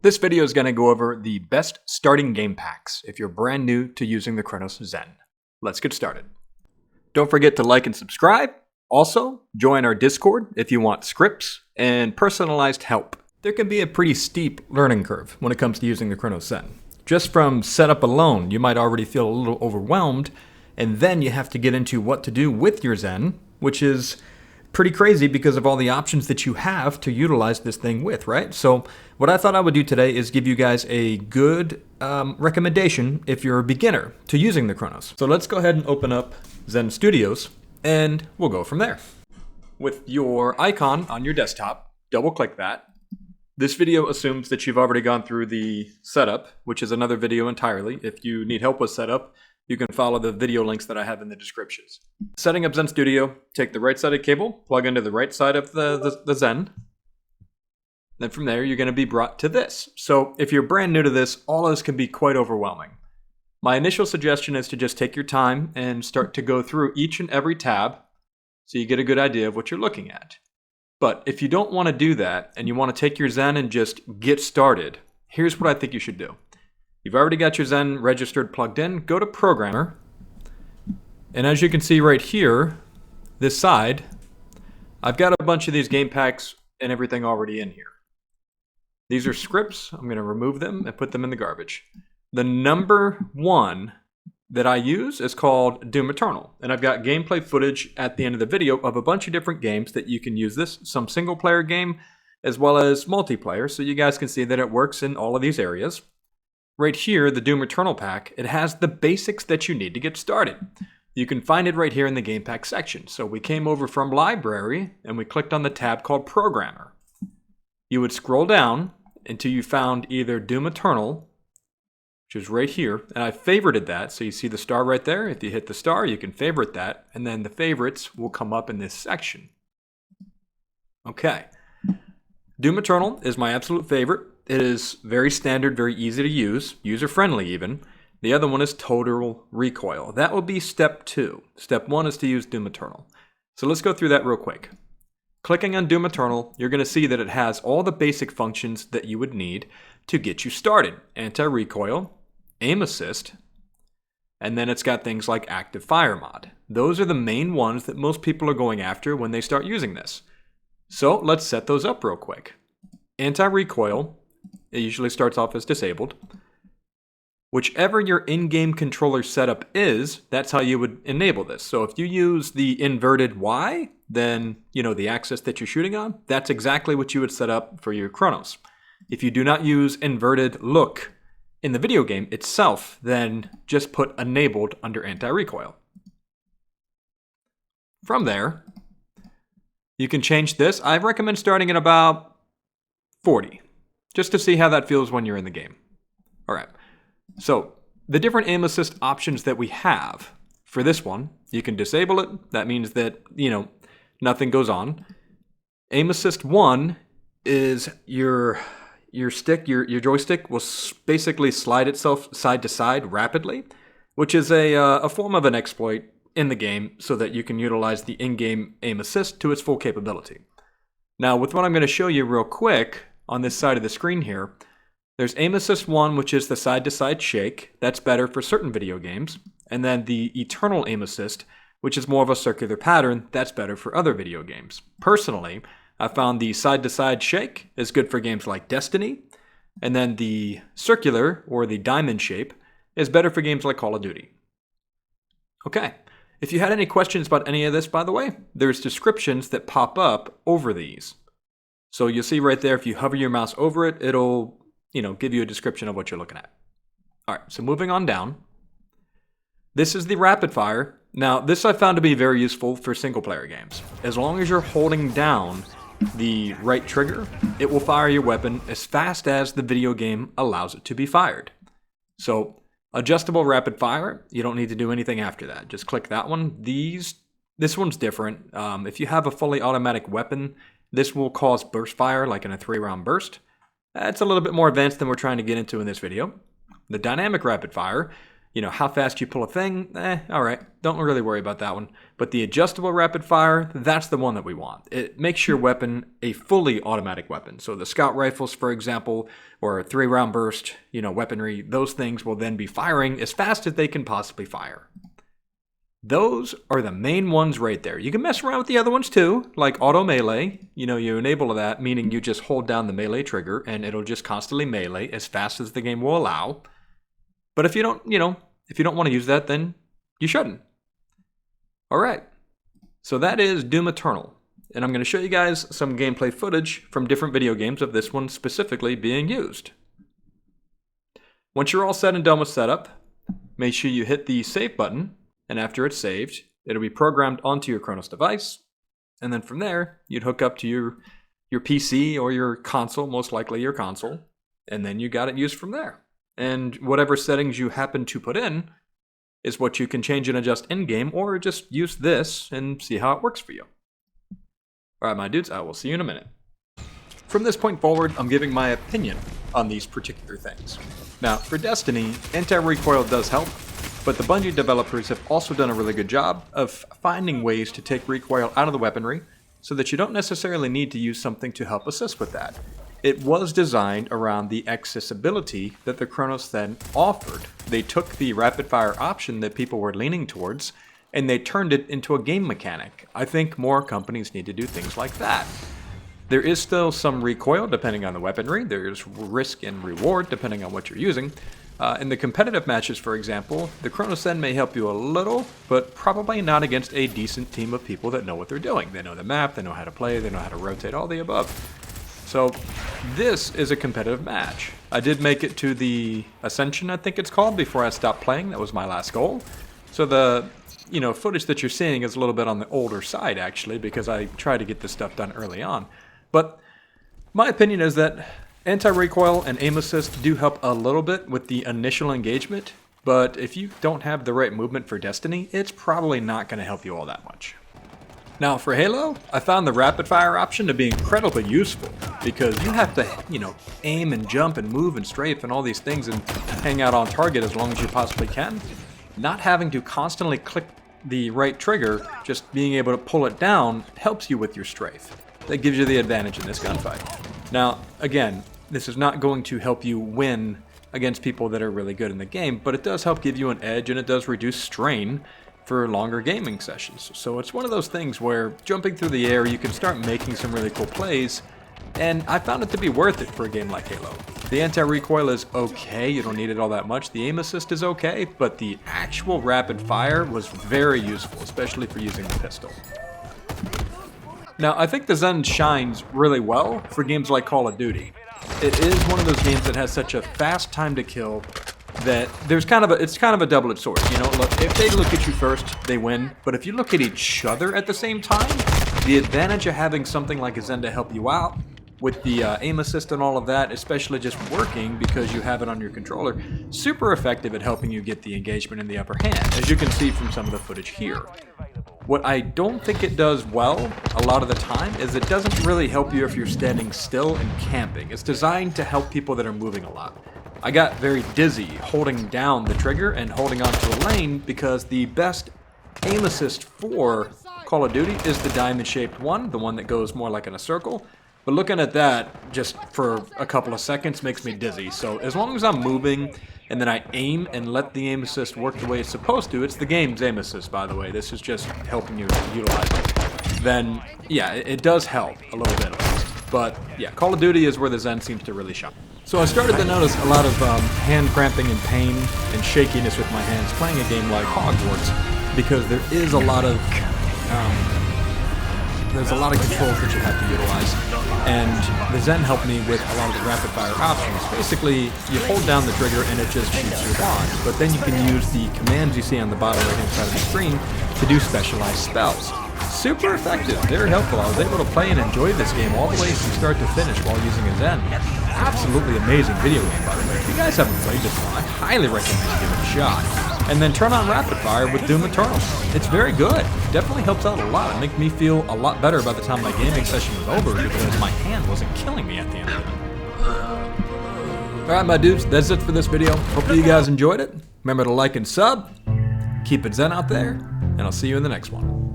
This video is going to go over the best starting game packs if you're brand new to using the Cronus Zen. Let's get started. Don't forget to like and subscribe. Also, join our Discord if you want scripts and personalized help. There can be a pretty steep learning curve when it comes to using the Cronus Zen. Just from setup alone, you might already feel a little overwhelmed, and then you have to get into what to do with your Zen, which is pretty crazy because of all the options that you have to utilize this thing with, right? So what I thought I would do today is give you guys a good recommendation if you're a beginner to using the Cronus. So let's go ahead and open up Zen Studios and we'll go from there. With your icon on your desktop, double click that. This video assumes that you've already gone through the setup, which is another video entirely. If you need help with setup, you can follow the video links that I have in the descriptions. Setting up Zen Studio, take the right-sided cable, plug into the right side of the Zen. Then from there, you're going to be brought to this. So if you're brand new to this, all of this can be quite overwhelming. My initial suggestion is to just take your time and start to go through each and every tab so you get a good idea of what you're looking at. But if you don't want to do that and you want to take your Zen and just get started, here's what I think you should do. You've already got your Zen registered, plugged in, go to Programmer. And as you can see right here, this side, I've got a bunch of these game packs and everything already in here. These are scripts. I'm going to remove them and put them in the garbage. The number one that I use is called Doom Eternal. And I've got gameplay footage at the end of the video of a bunch of different games that you can use this. Some single player game as well as multiplayer. So you guys can see that it works in all of these areas. Right here, the Doom Eternal pack, it has the basics that you need to get started. You can find it right here in the game pack section. So we came over from Library and we clicked on the tab called Programmer. You would scroll down until you found either Doom Eternal, which is right here, and I favorited that. So you see the star right there. If you hit the star, you can favorite that, and then the favorites will come up in this section. Okay. Doom Eternal is my absolute favorite. It is very standard, very easy to use, user-friendly even. The other one is Total Recoil. That will be step 2. Step 1 is to use Doom Eternal. So let's go through that real quick. Clicking on Doom Eternal, you're going to see that it has all the basic functions that you would need to get you started. Anti-recoil, aim assist, and then it's got things like active fire mod. Those are the main ones that most people are going after when they start using this. So let's set those up real quick. Anti-recoil, it usually starts off as disabled. Whichever your in-game controller setup is, that's how you would enable this. So if you use the inverted Y, then the axis that you're shooting on, that's exactly what you would set up for your Cronus. If you do not use inverted look in the video game itself, then just put enabled under anti-recoil. From there, you can change this. I recommend starting at about 40, just to see how that feels when you're in the game. All right. So the different aim assist options that we have for this one, you can disable it. That means that, nothing goes on. Aim assist 1 is your stick, your joystick will basically slide itself side to side rapidly, which is a form of an exploit in the game so that you can utilize the in-game aim assist to its full capability. Now, with what I'm going to show you real quick on this side of the screen here, there's aim assist 1, which is the side-to-side shake. That's better for certain video games. And then the eternal aim assist, which is more of a circular pattern. That's better for other video games. Personally, I found the side-to-side shake is good for games like Destiny. And then the circular, or the diamond shape, is better for games like Call of Duty. Okay. If you had any questions about any of this, by the way, there's descriptions that pop up over these. So you'll see right there, if you hover your mouse over it, it'll give you a description of what you're looking at. All right, so moving on down. This is the rapid fire. Now, this I found to be very useful for single player games. As long as you're holding down the right trigger, it will fire your weapon as fast as the video game allows it to be fired. So, adjustable rapid fire, you don't need to do anything after that. Just click that one. This one's different. If you have a fully automatic weapon, this will cause burst fire, like in a 3-round burst. It's a little bit more advanced than we're trying to get into in this video. The dynamic rapid fire, how fast you pull a thing, alright, don't really worry about that one. But the adjustable rapid fire, that's the one that we want. It makes your weapon a fully automatic weapon. So the scout rifles, for example, or a 3-round burst, weaponry, those things will then be firing as fast as they can possibly fire. Those are the main ones right there. You can mess around with the other ones too, like auto melee. You enable that, meaning you just hold down the melee trigger and it'll just constantly melee as fast as the game will allow. But if you don't want to use that, then you shouldn't. Alright, so that is Doom Eternal. And I'm going to show you guys some gameplay footage from different video games of this one specifically being used. Once you're all set and done with setup, make sure you hit the save button, and after it's saved, it'll be programmed onto your Cronus device, and then from there, you'd hook up to your PC or your console, most likely your console, and then you got it used from there. And whatever settings you happen to put in is what you can change and adjust in-game, or just use this and see how it works for you. Alright, my dudes, I will see you in a minute. From this point forward, I'm giving my opinion on these particular things. Now, for Destiny, anti-recoil does help, but the Bungie developers have also done a really good job of finding ways to take recoil out of the weaponry so that you don't necessarily need to use something to help assist with that. It was designed around the accessibility that the Cronus Zen offered. They took the rapid fire option that people were leaning towards and they turned it into a game mechanic. I think more companies need to do things like that. There is still some recoil depending on the weaponry. There's risk and reward depending on what you're using. In the competitive matches, for example, the Cronus Zen may help you a little, but probably not against a decent team of people that know what they're doing. They know the map, they know how to play, they know how to rotate, all the above. So this is a competitive match. I did make it to the Ascension, I think it's called, before I stopped playing. That was my last goal. So the footage that you're seeing is a little bit on the older side, actually, because I tried to get this stuff done early on. But my opinion is that anti-recoil and aim assist do help a little bit with the initial engagement, but if you don't have the right movement for Destiny, it's probably not going to help you all that much. Now for Halo, I found the rapid fire option to be incredibly useful because you have to, aim and jump and move and strafe and all these things and hang out on target as long as you possibly can. Not having to constantly click the right trigger, just being able to pull it down helps you with your strafe. That gives you the advantage in this gunfight. Now, again, this is not going to help you win against people that are really good in the game, but it does help give you an edge and it does reduce strain for longer gaming sessions. So it's one of those things where jumping through the air, you can start making some really cool plays, and I found it to be worth it for a game like Halo. The anti-recoil is okay, you don't need it all that much. The aim assist is okay, but the actual rapid fire was very useful, especially for using the pistol. Now, I think the Zen shines really well for games like Call of Duty. It is one of those games that has such a fast time to kill that it's kind of a double-edged sword. Look, if they look at you first, they win. But if you look at each other at the same time, the advantage of having something like a Zen to help you out with the aim assist and all of that, especially just working because you have it on your controller, super effective at helping you get the engagement in the upper hand, as you can see from some of the footage here. What I don't think it does well a lot of the time is it doesn't really help you if you're standing still and camping. It's designed to help people that are moving a lot. I got very dizzy holding down the trigger and holding onto a lane because the best aim assist for Call of Duty is the diamond-shaped one, the one that goes more like in a circle. But looking at that just for a couple of seconds makes me dizzy. So as long as I'm moving and then I aim and let the aim assist work the way it's supposed to, it's the game's aim assist, by the way, this is just helping you utilize it, then yeah, it does help a little bit at least. But yeah, Call of Duty is where the Zen seems to really shine. So I started to notice a lot of hand cramping and pain and shakiness with my hands playing a game like Hogwarts, because there is a lot of controls that you have to utilize, and the Zen helped me with a lot of the rapid fire options. Basically, you hold down the trigger and it just shoots your wand, but then you can use the commands you see on the bottom right hand side of the screen to do specialized spells. Super effective, very helpful. I was able to play and enjoy this game all the way from start to finish while using a Zen. Absolutely amazing video game, by the way. If you guys haven't played this one, I highly recommend you give it a shot. And then turn on Rapid Fire with Doom Eternal. It's very good. Definitely helps out a lot. It makes me feel a lot better by the time my gaming session was over because my hand wasn't killing me at the end of it. Alright, my dudes, that's it for this video. Hopefully you guys enjoyed it. Remember to like and sub. Keep it Zen out there, and I'll see you in the next one.